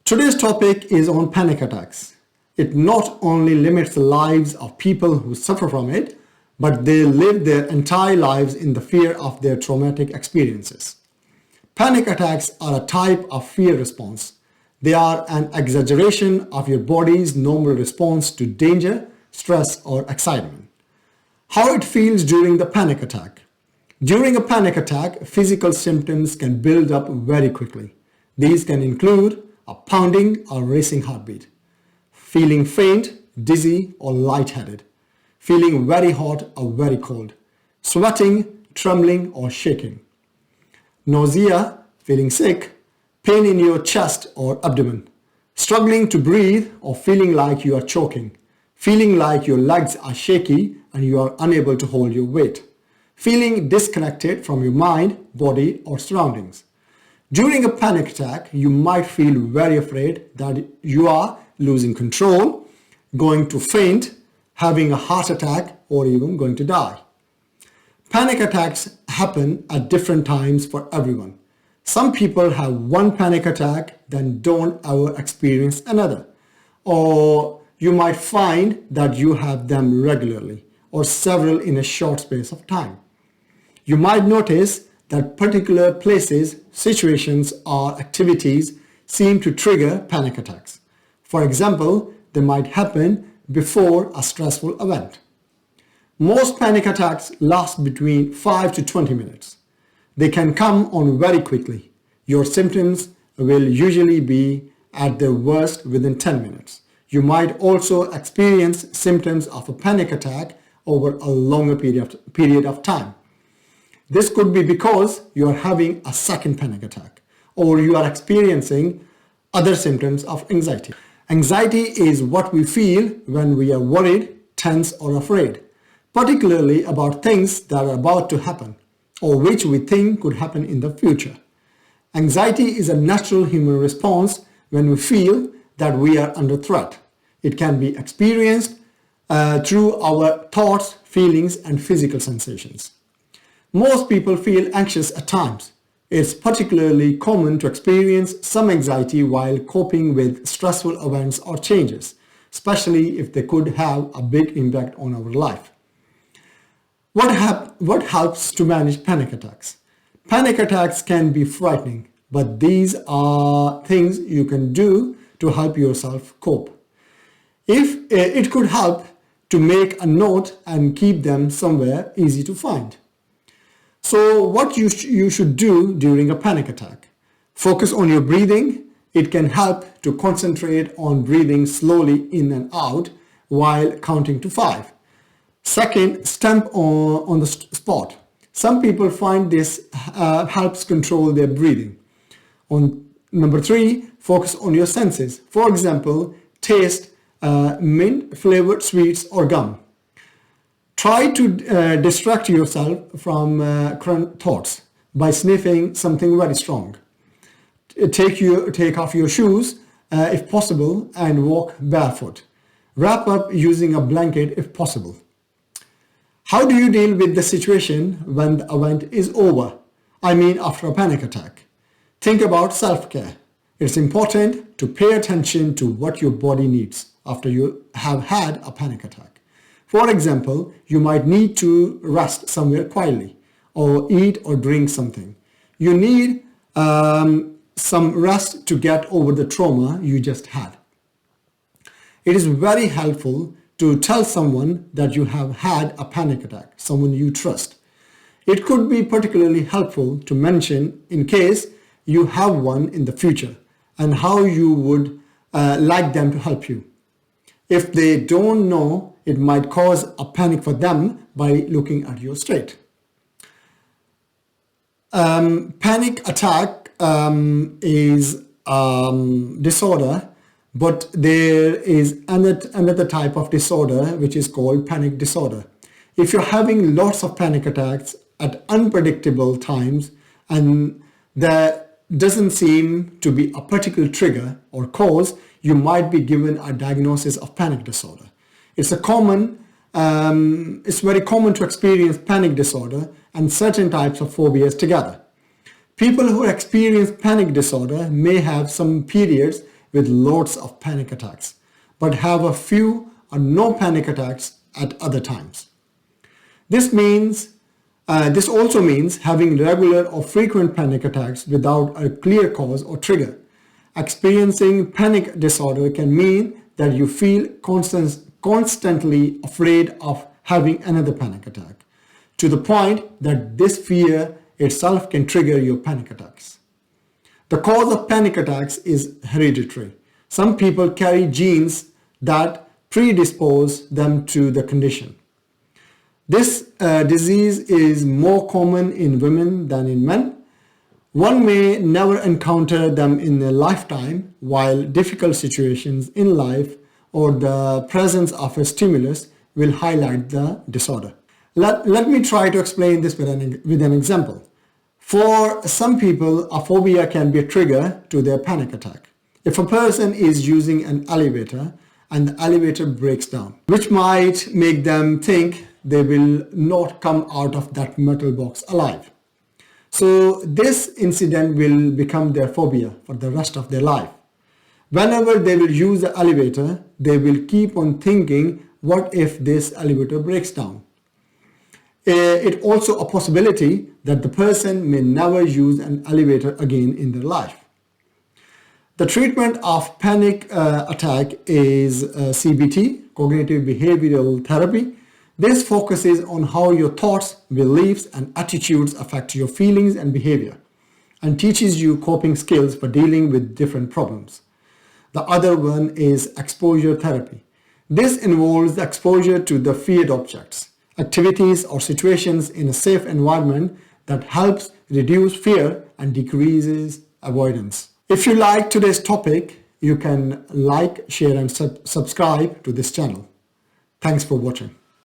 Today's topic is on panic attacks. It not only limits the lives of people who suffer from it, but they live their entire lives in the fear of their traumatic experiences. Panic attacks are a type of fear response. They are an exaggeration of your body's normal response to danger, stress, or excitement. How it feels during the panic attack. During a panic attack, physical symptoms can build up very quickly. These can include a pounding or racing heartbeat, feeling faint, dizzy, or lightheaded, feeling very hot or very cold, sweating, trembling, or shaking, nausea, feeling sick, pain in your chest or abdomen, struggling to breathe or feeling like you are choking, feeling like your legs are shaky and you are unable to hold your weight, feeling disconnected from your mind, body, or surroundings. During a panic attack, you might feel very afraid that you are losing control, going to faint, having a heart attack, or even going to die. Panic attacks happen at different times for everyone. Some people have one panic attack, then don't ever experience another. Or you might find that you have them regularly, or several in a short space of time. You might notice that particular places, situations, or activities seem to trigger panic attacks. For example, they might happen before a stressful event. Most panic attacks last between 5 to 20 minutes. They can come on very quickly. Your symptoms will usually be at their worst within 10 minutes. You might also experience symptoms of a panic attack over a longer period of time. This could be because you are having a second panic attack, or you are experiencing other symptoms of anxiety. Anxiety is what we feel when we are worried, tense, or afraid, particularly about things that are about to happen, or which we think could happen in the future. Anxiety is a natural human response when we feel that we are under threat. It can be experienced through our thoughts, feelings, and physical sensations. Most people feel anxious at times. It's particularly common to experience some anxiety while coping with stressful events or changes, especially if they could have a big impact on our life. What helps to manage panic attacks? Panic attacks can be frightening, but these are things you can do to help yourself cope. If it could help to make a note and keep them somewhere easy to find. So what you should do during a panic attack? Focus on your breathing. It can help to concentrate on breathing slowly in and out while counting to 5. Second, stamp on the spot. Some people find this helps control their breathing. Number 3, focus on your senses. For example, taste mint flavored sweets or gum. Try to distract yourself from current thoughts by sniffing something very strong. Take off your shoes if possible and walk barefoot. Wrap up using a blanket if possible. How do you deal with the situation when the event is over? I mean after a panic attack. Think about self-care. It's important to pay attention to what your body needs after you have had a panic attack. For example, you might need to rest somewhere quietly or eat or drink something. You need some rest to get over the trauma you just had. It is very helpful to tell someone that you have had a panic attack, someone you trust. It could be particularly helpful to mention in case you have one in the future and how you would like them to help you. If they don't know, it might cause a panic for them by looking at your state. Panic attack is disorder, but there is another type of disorder which is called panic disorder. If you're having lots of panic attacks at unpredictable times and there doesn't seem to be a particular trigger or cause, you might be given a diagnosis of panic disorder. It's very common to experience panic disorder and certain types of phobias together. People who experience panic disorder may have some periods with lots of panic attacks, but have a few or no panic attacks at other times. This also means having regular or frequent panic attacks without a clear cause or trigger. Experiencing panic disorder can mean that you feel constantly afraid of having another panic attack, to the point that this fear itself can trigger your panic attacks. The cause of panic attacks is hereditary. Some people carry genes that predispose them to the condition. This disease is more common in women than in men. One may never encounter them in a lifetime, while difficult situations in life or the presence of a stimulus will highlight the disorder. Let me try to explain this with an example. For some people, a phobia can be a trigger to their panic attack. If a person is using an elevator and the elevator breaks down, which might make them think they will not come out of that metal box alive. So this incident will become their phobia for the rest of their life. Whenever they will use the elevator, they will keep on thinking, what if this elevator breaks down? It's also a possibility that the person may never use an elevator again in their life. The treatment of panic attack is CBT, cognitive behavioral therapy. This focuses on how your thoughts, beliefs, and attitudes affect your feelings and behavior, and teaches you coping skills for dealing with different problems. The other one is exposure therapy. This involves the exposure to the feared objects, activities, or situations in a safe environment that helps reduce fear and decreases avoidance. If you like today's topic, you can like, share, and subscribe to this channel. Thanks for watching.